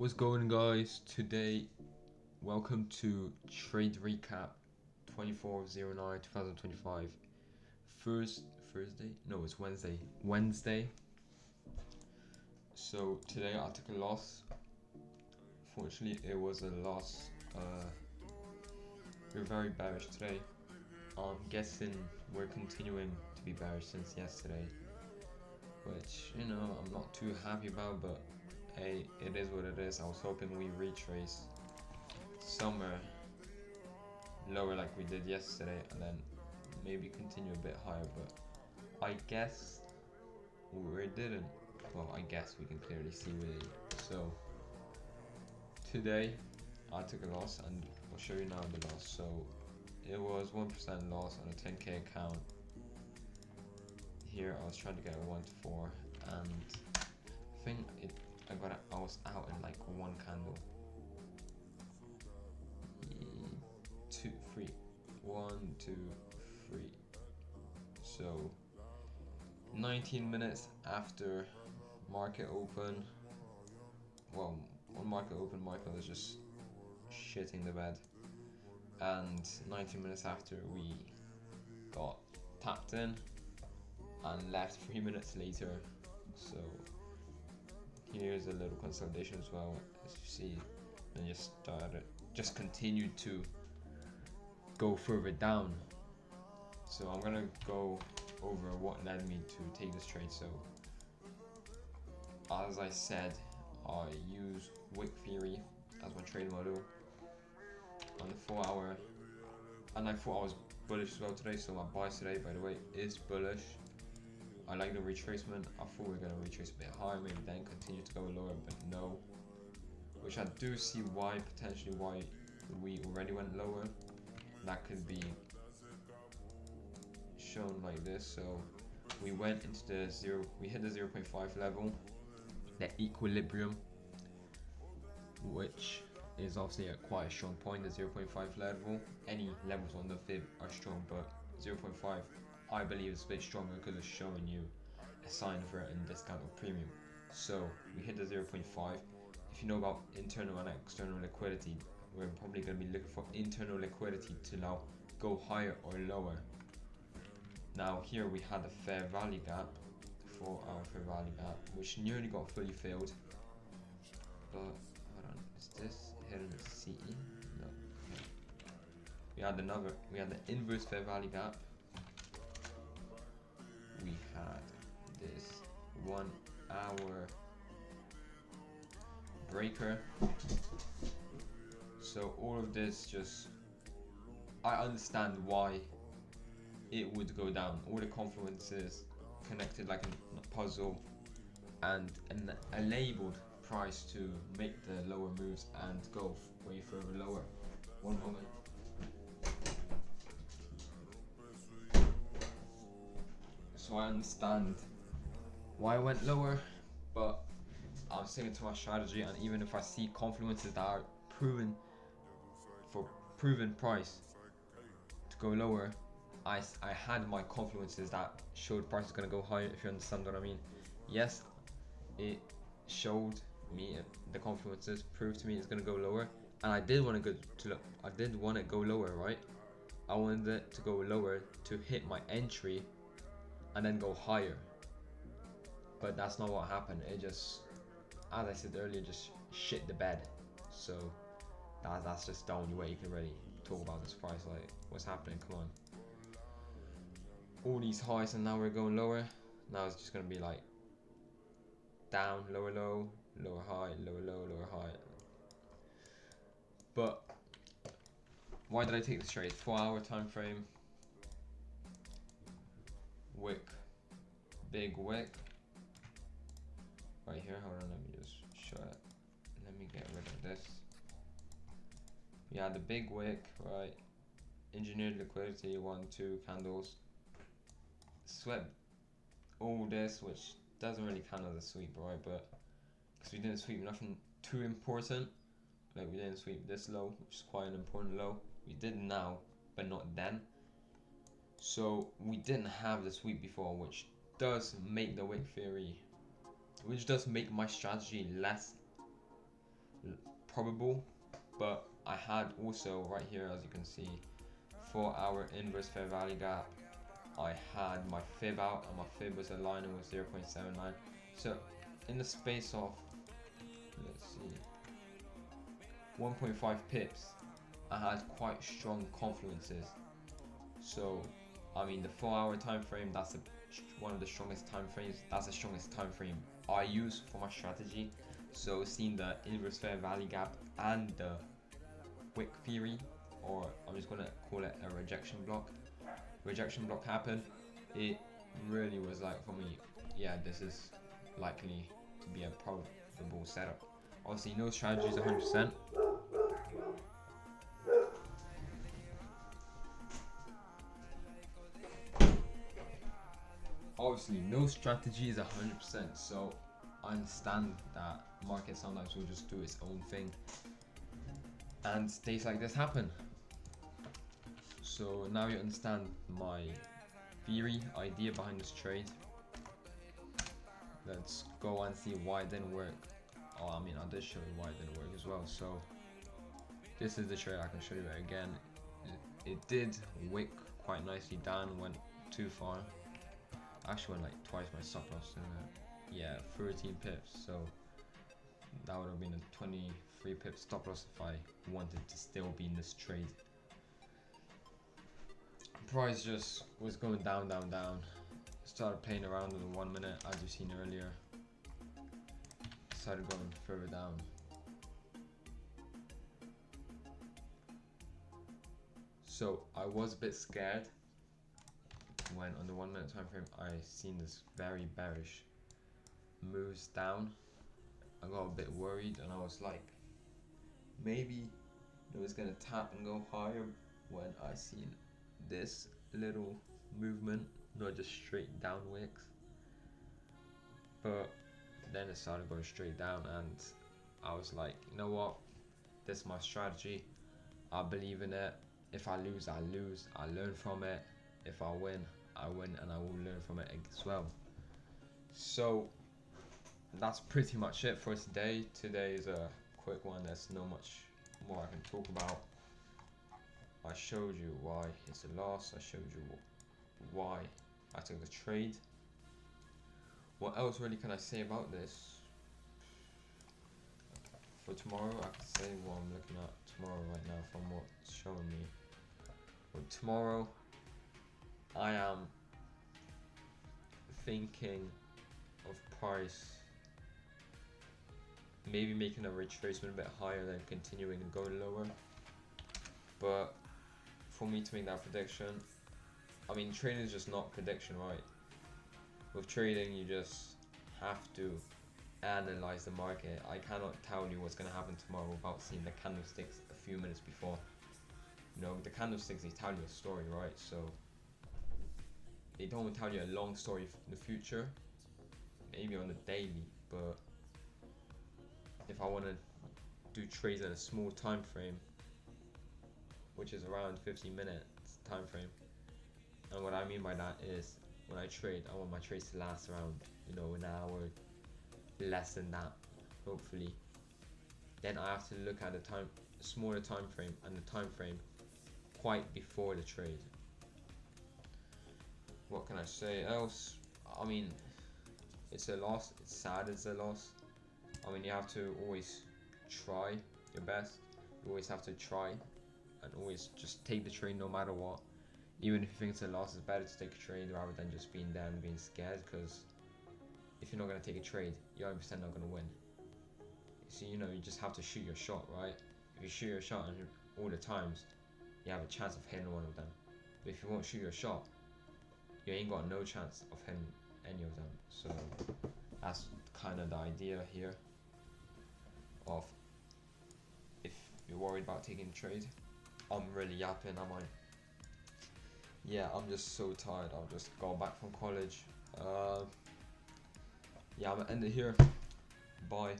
What's going, guys? Today, welcome to Trade Recap 24/09/2025. Thursday? No, it's Wednesday. So today I took a loss. Fortunately, it was a loss. We're very bearish today. I'm guessing we're continuing to be bearish since yesterday, which I'm not too happy about, but hey, it is what it is. I was hoping we retrace somewhere lower like we did yesterday and then maybe continue a bit higher, but I guess we didn't. Well, I guess we can clearly see we did. So today I took a loss and I'll show you now the loss. So it was 1% loss on a 10k account. Here I was trying to get a 1 to 4 and I think I was out in like one candle. 2 3 1 2 3. So 19 minutes after market open, well, on market open, Michael is just shitting the bed, and 19 minutes after we got tapped in and left 3 minutes later. So here's a little consolidation as well, as you see, and just continued to go further down. So I'm gonna go over what led me to take this trade. So as I said, I use Wick Theory as my trade model on the 4 hour, and I thought I was bullish as well today, so my buy today, by the way, is bullish. I like the retracement. I thought we were going to retrace a bit higher, maybe then continue to go lower, but no, which I do see potentially why we already went lower. That could be shown like this. So we went into we hit the 0.5 level, the equilibrium, which is obviously quite a strong point. The 0.5 level, any levels on the fib are strong, but 0.5 I believe is a bit stronger because it's showing you a sign for it in discount or premium. So we hit the 0.5. If you know about internal and external liquidity, we're probably going to be looking for internal liquidity to now go higher or lower. Now here we had a fair value gap, 4 hour fair value gap, which nearly got fully filled, but hold on, is this hidden CE? No. Okay. We had the inverse fair value gap. We had this 1 hour breaker. So all of this, just I understand why it would go down. All the confluences connected like a puzzle, and a labeled price to make the lower moves and go way further lower. One moment. So I understand why I went lower, but I'm sticking to my strategy, and even if I see confluences that are proven price to go lower, I had my confluences that showed price is going to go higher, if you understand what I mean. Yes, it showed me, the confluences proved to me it's going to go lower, and I did want to go lower, right? I wanted it to go lower to hit my entry and then go higher, but that's not what happened. It just, as I said earlier, just shit the bed. So that's just the only way you can really talk about this price. Like, what's happening? Come on. All these highs, and now we're going lower. Now it's just gonna be like down, lower low, lower high, lower low, lower high. But why did I take this trade? 4 hour time frame. Wick, big wick. Right here, hold on, let me just show it. Let me get rid of this. We had the big wick, right? Engineered liquidity, 1 2 candles. Swept all this, which doesn't really count as a sweep, right? But because we didn't sweep nothing too important, like we didn't sweep this low, which is quite an important low. We did now, but not then. So we didn't have the sweep before, which does make the wick theory, which does make my strategy less probable, but I had also right here, as you can see, 4-hour inverse fair value gap. I had my fib out, and my fib was aligning with 0.79. So in the space of, let's see, 1.5 pips, I had quite strong confluences. So I mean, the 4-hour time frame, that's one of the strongest time frames. That's the strongest time frame I use for my strategy. So seeing the inverse fair value gap and the wick theory, or I'm just gonna call it a rejection block happen, it really was like for me, yeah, this is likely to be a probable setup. Obviously no strategy is 100%. Obviously no strategy is 100%, so I understand that market sometimes will just do its own thing and days like this happen. So now you understand my theory, idea behind this trade. Let's go and see why it didn't work. Oh, I mean, I did show you why it didn't work as well. So this is the trade. I can show you it again. It did wick quite nicely down, went too far. Actually went like twice my stop loss, yeah, 13 pips. So that would have been a 23 pip stop loss if I wanted to still be in this trade. Price just was going down, down, down. Started playing around in the 1 minute, as you've seen earlier. Started going further down. So I was a bit scared when on the 1 minute time frame I seen this very bearish moves down. I got a bit worried and I was like, maybe it was gonna tap and go higher when I seen this little movement, not just straight down wicks. But then it started going straight down and I was like, you know what, this is my strategy, I believe in it. If I lose, I lose, I learn from it. If I win, I win, and I will learn from it as well. So that's pretty much it for today. Today is a quick one, there's not much more I can talk about. I showed you why it's a loss, I showed you why I took the trade. What else really can I say about this? For tomorrow, I can say what I'm looking at tomorrow right now from what's showing me. For tomorrow, I am thinking of price maybe making a retracement a bit higher than continuing and going lower. But for me to make that prediction, I mean, trading is just not prediction, right? With trading, you just have to analyze the market. I cannot tell you what's going to happen tomorrow without seeing the candlesticks a few minutes before. You know, the candlesticks, they tell you a story, right? So they don't tell you a long story in the future, maybe on the daily, but if I want to do trades in a small time frame, which is around 15 minutes time frame, and what I mean by that is when I trade, I want my trades to last around, you know, an hour, less than that, hopefully. Then I have to look at the smaller time frame and the time frame quite before the trade. What can I say else? I mean, it's a loss, it's sad it's a loss. I mean, you have to always try your best. You always have to try and always just take the trade no matter what. Even if you think it's a loss, it's better to take a trade rather than just being there and being scared, because if you're not going to take a trade, you're 100% not going to win. So, you know, you just have to shoot your shot, right? If you shoot your shot all the times, you have a chance of hitting one of them. But if you won't shoot your shot, you ain't got no chance of hitting any of them. So that's kind of the idea here of if you're worried about taking a trade. I'm really yapping, am I? Yeah, I'm just so tired. I've just got back from college. Yeah, I'm gonna end it here. Bye.